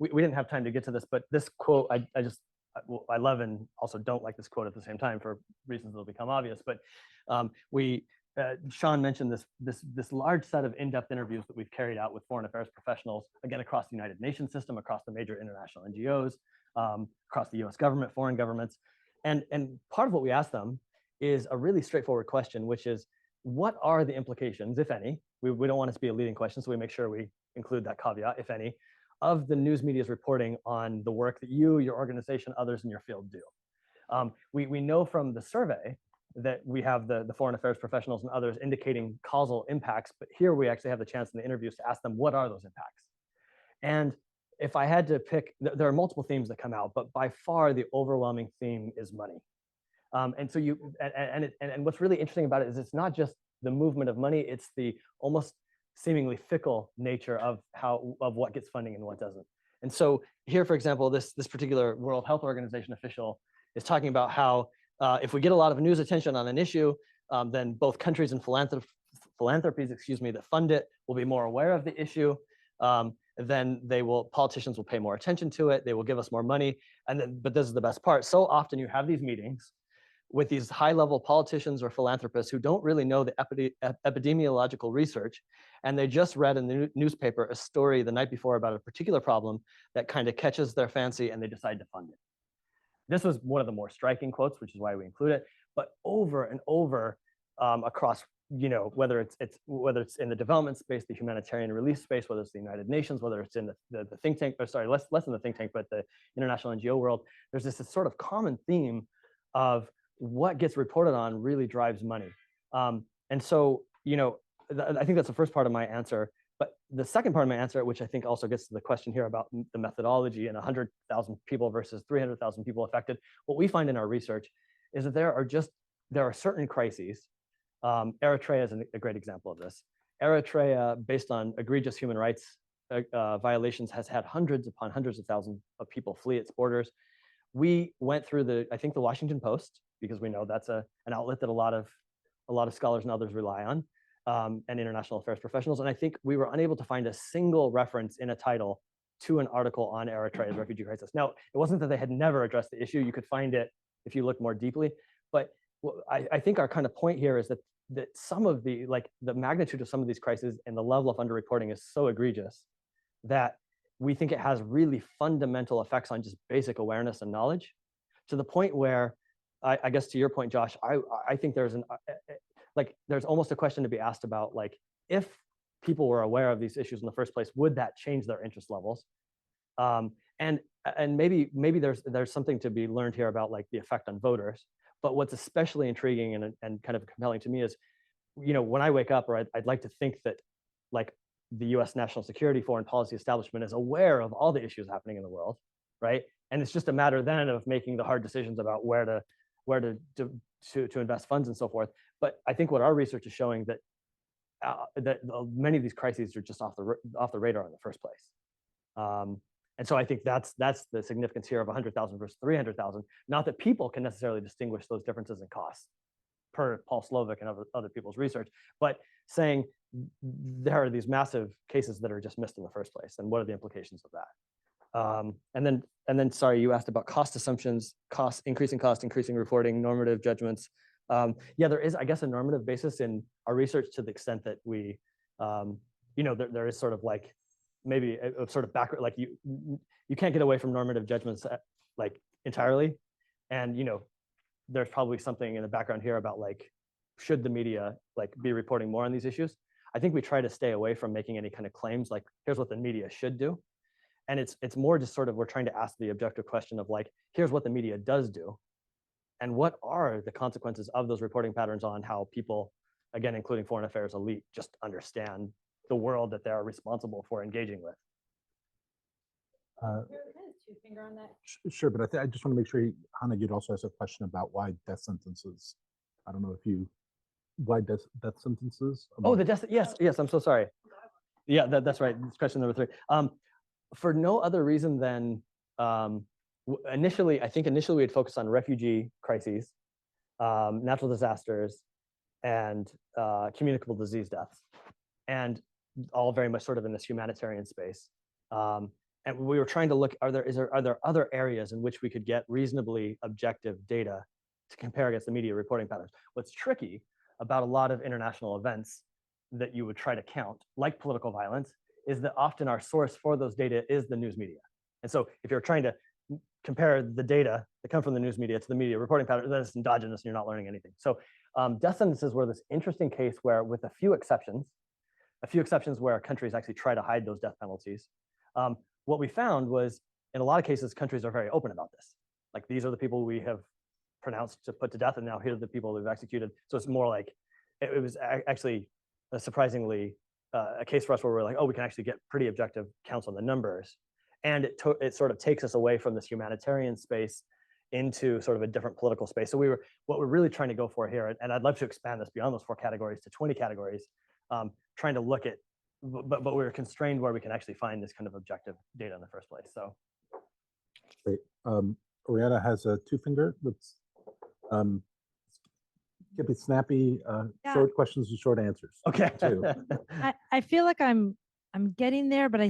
we didn't have time to get to this, but this quote I love and also don't like this quote at the same time for reasons that'll become obvious. But Shawn mentioned this large set of in-depth interviews that we've carried out with foreign affairs professionals, again across the United Nations system, across the major international NGOs, across the U.S. government, foreign governments, and part of what we ask them is a really straightforward question, which is, what are the implications, if any? We don't want it to be a leading question, so we make sure we include that caveat, if any, of the news media's reporting on the work that you, your organization, others in your field do. We know from the survey that we have the foreign affairs professionals and others indicating causal impacts, but here we actually have the chance in the interviews to ask them, what are those impacts? And if I had to pick, there are multiple themes that come out, but by far the overwhelming theme is money. And so and what's really interesting about it is it's not just the movement of money, it's the almost seemingly fickle nature of what gets funding and what doesn't. And so here, for example, this particular World Health Organization official is talking about how if we get a lot of news attention on an issue, then both countries and philanthropies, that fund it will be more aware of the issue. Then politicians will pay more attention to it. They will give us more money. But this is the best part. So often you have these meetings with these high-level politicians or philanthropists who don't really know the epidemiological research, and they just read in the newspaper a story the night before about a particular problem that kind of catches their fancy, and they decide to fund it. This was one of the more striking quotes, which is why we include it. But over and over across, whether it's in the development space, the humanitarian relief space, whether it's the United Nations, whether it's in the think tank, or sorry, less than the think tank, but the international NGO world, there's this sort of common theme of what gets reported on really drives money. And so, I think that's the first part of my answer. But the second part of my answer, which I think also gets to the question here about the methodology and 100,000 people versus 300,000 people affected, what we find in our research is that there are certain crises. Eritrea is a great example of this. Eritrea, based on egregious human rights violations, has had hundreds upon hundreds of thousands of people flee its borders. We went through the Washington Post, because we know that's an outlet that a lot of a lot of scholars and others rely on, and international affairs professionals. And I think we were unable to find a single reference in a title to an article on Eritrea's refugee crisis. Now, it wasn't that they had never addressed the issue. You could find it if you look more deeply. But I think our kind of point here is that some of the magnitude of some of these crises and the level of underreporting is so egregious that we think it has really fundamental effects on just basic awareness and knowledge, to the point where, I guess to your point, Josh, I think there's there's almost a question to be asked about, like, if people were aware of these issues in the first place, would that change their interest levels? And maybe there's something to be learned here about like the effect on voters. But what's especially intriguing and kind of compelling to me is, when I wake up, or I'd like to think that like the U.S. national security foreign policy establishment is aware of all the issues happening in the world, right? And it's just a matter then of making the hard decisions about where to invest funds and so forth. But I think what our research is showing that many of these crises are just off the radar in the first place. And so I think that's the significance here of 100,000 versus 300,000. Not that people can necessarily distinguish those differences in costs per Paul Slovic and other people's research, but saying there are these massive cases that are just missed in the first place, and what are the implications of that? And then, sorry, you asked about cost assumptions, increasing reporting, normative judgments. Yeah, there is, I guess, a normative basis in our research to the extent that we, there is sort of like maybe a sort of backward, like you can't get away from normative judgments like entirely, and there's probably something in the background here about like, should the media like be reporting more on these issues? I think we try to stay away from making any kind of claims like, here's what the media should do. And it's more just sort of, we're trying to ask the objective question of like, here's what the media does do, and what are the consequences of those reporting patterns on how people, again, including foreign affairs elite, just understand the world that they're responsible for engaging with. Sure, but I just want to make sure, Hannah, you'd also ask a question about why death sentences. I don't know if why death sentences? Oh, the death, yes, I'm so sorry. Yeah, that's right, it's question number 3. For no other reason than, initially we had focused on refugee crises, natural disasters, and communicable disease deaths, and all very much sort of in this humanitarian space. And we were trying to look, are there other areas in which we could get reasonably objective data to compare against the media reporting patterns? What's tricky about a lot of international events that you would try to count, like political violence, is that often our source for those data is the news media. And so if you're trying to compare the data that come from the news media to the media reporting pattern, then it's endogenous and you're not learning anything. So death sentences were this interesting case where, with a few exceptions where countries actually try to hide those death penalties, what we found was, in a lot of cases, countries are very open about this. Like, these are the people we have pronounced to put to death, and now here are the people we've executed. So it's more like, it was actually surprisingly a case for us where we're like, oh, we can actually get pretty objective counts on the numbers. And it sort of takes us away from this humanitarian space into sort of a different political space. So what we're really trying to go for here, and I'd love to expand this beyond those 4 categories to 20 categories, trying to look at, but we were constrained where we can actually find this kind of objective data in the first place. So great. Oriana has a 2-finger. Let's keep it snappy. Short questions and short answers. Okay. I feel like I'm getting there, but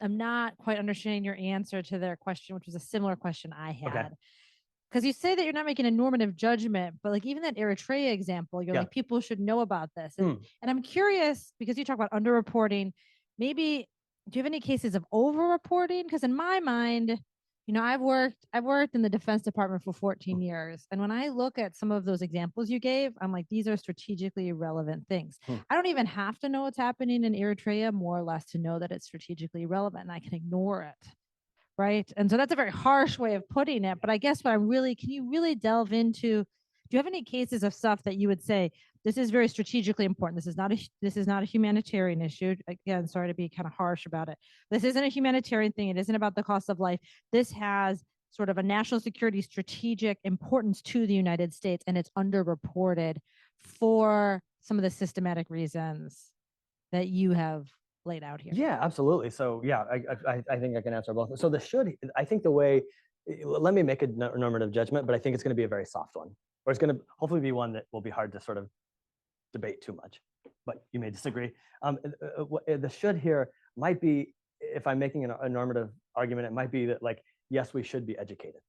I'm not quite understanding your answer to their question, which was a similar question I had. Okay. Because you say that you're not making a normative judgment, but like even that Eritrea example, you're like, people should know about this. And I'm curious, because you talk about underreporting, maybe do you have any cases of overreporting? Because in my mind, I've worked in the Defense Department for 14 years. And when I look at some of those examples you gave, I'm like, these are strategically relevant things. I don't even have to know what's happening in Eritrea, more or less, to know that it's strategically relevant, and I can ignore it. Right. And so that's a very harsh way of putting it. But I guess can you really delve into, do you have any cases of stuff that you would say, this is very strategically important? This is not a humanitarian issue. Again, sorry to be kind of harsh about it. This isn't a humanitarian thing. It isn't about the cost of life. This has sort of a national security strategic importance to the United States, and it's underreported for some of the systematic reasons that you have laid out here. Yeah, absolutely. So yeah, I think I can answer both. So I think the way, let me make a normative judgment, but I think it's going to be a very soft one. or it's going to hopefully be one that will be hard to sort of debate too much, but you may disagree. The should here might be, if I'm making a normative argument, it might be that like, yes, we should be educated.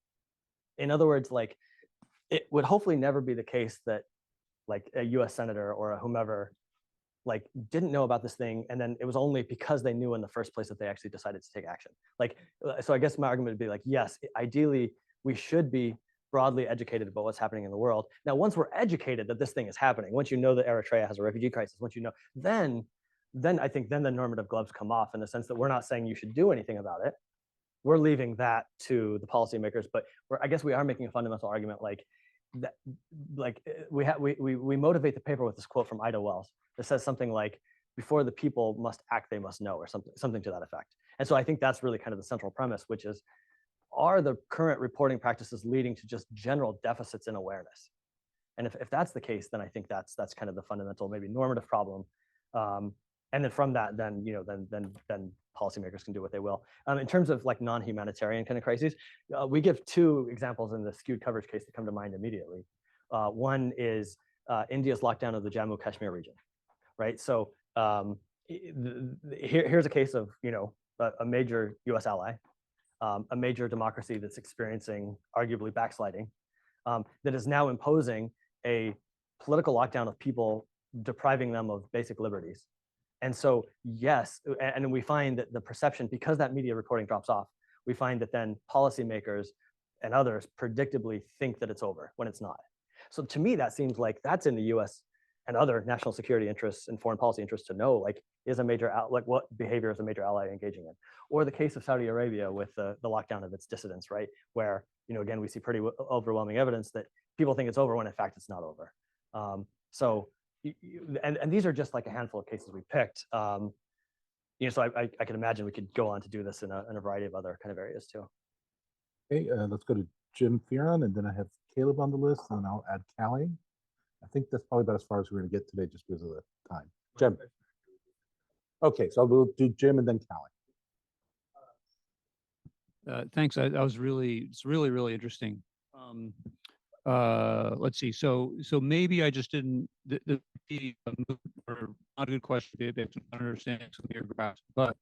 In other words, like it would hopefully never be the case that like a US senator or a whomever like didn't know about this thing, and then it was only because they knew in the first place that they actually decided to take action. Like, so I guess my argument would be like, yes, ideally we should be broadly educated about what's happening in the world. Now, once we're educated that this thing is happening, once you know that Eritrea has a refugee crisis, once you know, then I think then the normative gloves come off in the sense that we're not saying you should do anything about it. We're leaving that to the policymakers, but I guess we are making a fundamental argument like that, like we motivate the paper with this quote from Ida Wells that says something like, before the people must act, they must know, or something to that effect. And so I think that's really kind of the central premise, which is, are the current reporting practices leading to just general deficits in awareness? And if that's the case, then I think that's kind of the fundamental, maybe normative problem. And then from that, then then policymakers can do what they will. In terms of like non-humanitarian kind of crises, we give two examples in the skewed coverage case that come to mind immediately. One is India's lockdown of the Jammu Kashmir region, right? So here's a case of a major U.S. ally, a major democracy that's experiencing arguably backsliding, that is now imposing a political lockdown of people, depriving them of basic liberties. And so, yes, and we find that the perception, because that media reporting drops off, we find that then policymakers and others predictably think that it's over when it's not. So to me, that seems like that's in the US and other national security interests and foreign policy interests to know, like, is a major, like what behavior is a major ally engaging in? Or the case of Saudi Arabia with the lockdown of its dissidents, right? Where, again, we see pretty overwhelming evidence that people think it's over when in fact it's not over. And these are just like a handful of cases we picked. So I can imagine we could go on to do this in a variety of other kind of areas too. Okay, let's go to Jim Fearon, and then I have Caleb on the list, and then I'll add Callie. I think that's probably about as far as we're going to get today, just because of the time. Jim. Okay, so we'll do Jim and then Callie. Thanks. It's really interesting. Let's see. So maybe I just didn't. Or not a good question. They have to understand some of your graphs, but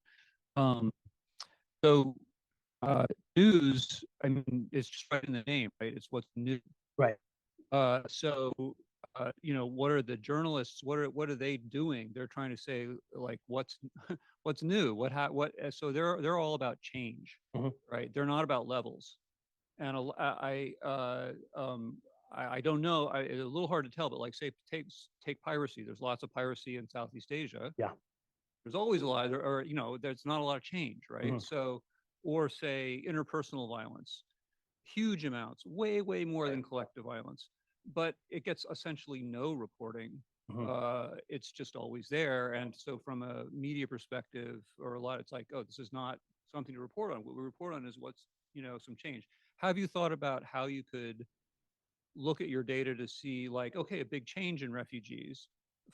news. I mean, it's just right in the name, right? It's what's new, right? What are the journalists? What are they doing? They're trying to say like what's new. What? So they're all about change, right? They're not about levels. And I don't know. It's a little hard to tell, but like say take piracy. There's lots of piracy in Southeast Asia. Yeah. There's always a lot, or there's not a lot of change, right? So, or say interpersonal violence, huge amounts, way more than collective violence, but it gets essentially no reporting. It's just always there, and so from a media perspective, or a lot, it's like, oh, this is not something to report on. What we report on is what's some change. Have you thought about how you could look at your data to see like, okay, a big change in refugees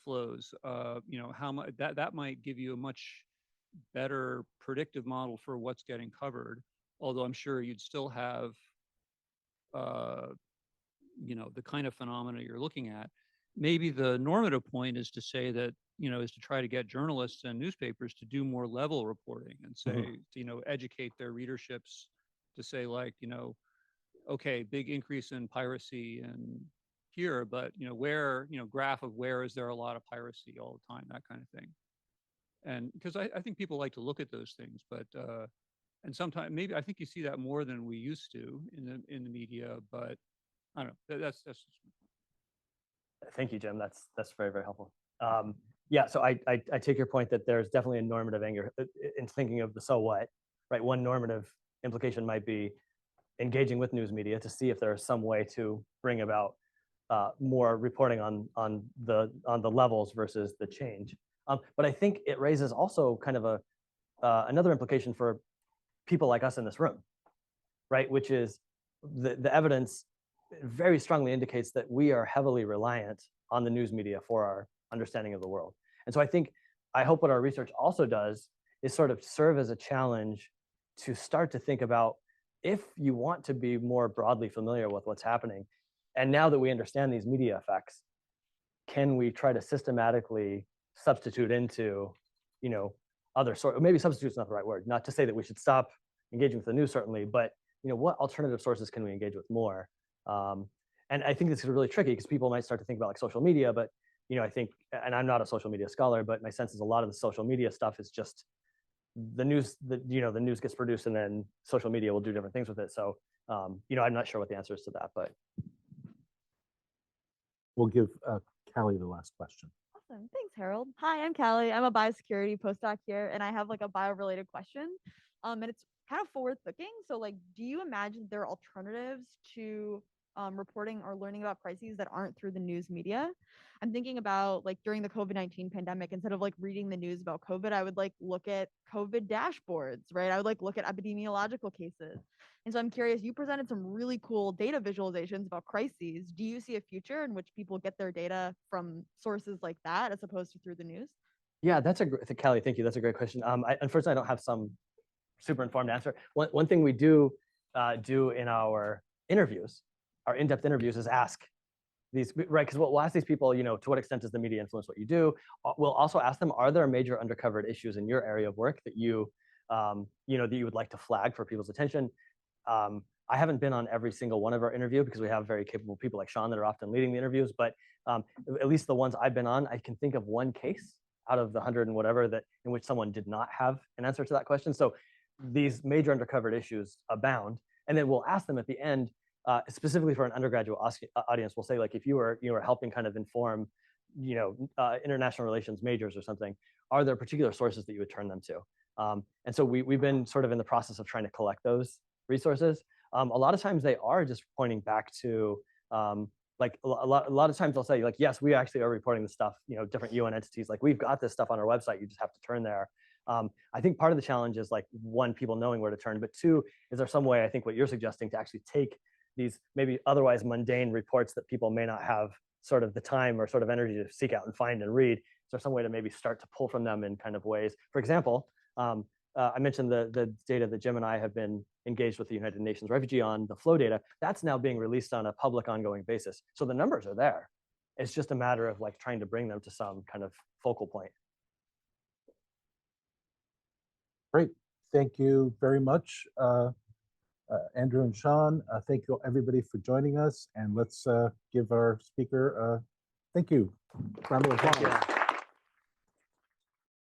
flows, how much that might give you a much better predictive model for what's getting covered, although I'm sure you'd still have the kind of phenomena you're looking at. Maybe the normative point is to say that is to try to get journalists and newspapers to do more level reporting and say educate their readerships to say like okay, big increase in piracy and here, but where graph of where is there a lot of piracy all the time, that kind of thing. And because I think people like to look at those things, but and sometimes maybe I think you see that more than we used to in the media, but I don't know. That's just... Thank you, Jim. That's very, very helpful. Yeah, so I take your point that there's definitely a normative anger in thinking of the so what, right? One normative implication might be engaging with news media to see if there's some way to bring about more reporting on the levels versus the change. But I think it raises also kind of another implication for people like us in this room, right? Which is the evidence very strongly indicates that we are heavily reliant on the news media for our understanding of the world. And so I hope what our research also does is sort of serve as a challenge to start to think about, if you want to be more broadly familiar with what's happening, And now that we understand these media effects, can we try to systematically substitute into, other sort, maybe substitute is not the right word, not to say that we should stop engaging with the news certainly, but what alternative sources can we engage with more? And I think this is really tricky because people might start to think about like social media, but I think, and I'm not a social media scholar, but my sense is a lot of the social media stuff is just the news. The news gets produced, and then social media will do different things with it. So I'm not sure what the answer is to that, but we'll give Callie the last question. Awesome. Thanks, Harold. Hi, I'm Callie. I'm a biosecurity postdoc here, and I have like a bio-related question. And it's kind of forward-looking. So like, do you imagine there are alternatives to reporting or learning about crises that aren't through the news media? I'm thinking about like during the COVID-19 pandemic, instead of like reading the news about COVID, I would like look at COVID dashboards, right? I would like look at epidemiological cases. And so I'm curious, you presented some really cool data visualizations about crises. Do you see a future in which people get their data from sources like that as opposed to through the news? Yeah, Callie, thank you. That's a great question. Unfortunately, I don't have some super informed answer. One thing we do in our interviews, our in-depth interviews, is ask these, right? Because we'll ask these people, to what extent does the media influence what you do? We'll also ask them, are there major undercovered issues in your area of work that you would like to flag for people's attention? I haven't been on every single one of our interviews because we have very capable people like Shawn that are often leading the interviews, but at least the ones I've been on, I can think of one case out of the 100 and whatever in which someone did not have an answer to that question. So these major undercovered issues abound, and then we'll ask them at the end, specifically for an undergraduate audience, we'll say, like, if you were helping kind of inform, international relations majors or something, are there particular sources that you would turn them to? And so we've been sort of in the process of trying to collect those resources. A lot of times they are just pointing back to, like a lot of times they'll say, like, yes, we actually are reporting this stuff, different UN entities, like, we've got this stuff on our website, you just have to turn there. I think part of the challenge is, like, one, people knowing where to turn, but two, is there some way, I think what you're suggesting, to actually take these maybe otherwise mundane reports that people may not have sort of the time or sort of energy to seek out and find and read? Is there some way to maybe start to pull from them in kind of ways? For example, I mentioned the data that Jim and I have been engaged with the United Nations Refugee on, the flow data. That's now being released on a public ongoing basis. So the numbers are there. It's just a matter of, like, trying to bring them to some kind of focal point. Great. Thank you very much, Andrew and Shawn. Thank you everybody for joining us, and let's give our speaker thank you. Round of applause.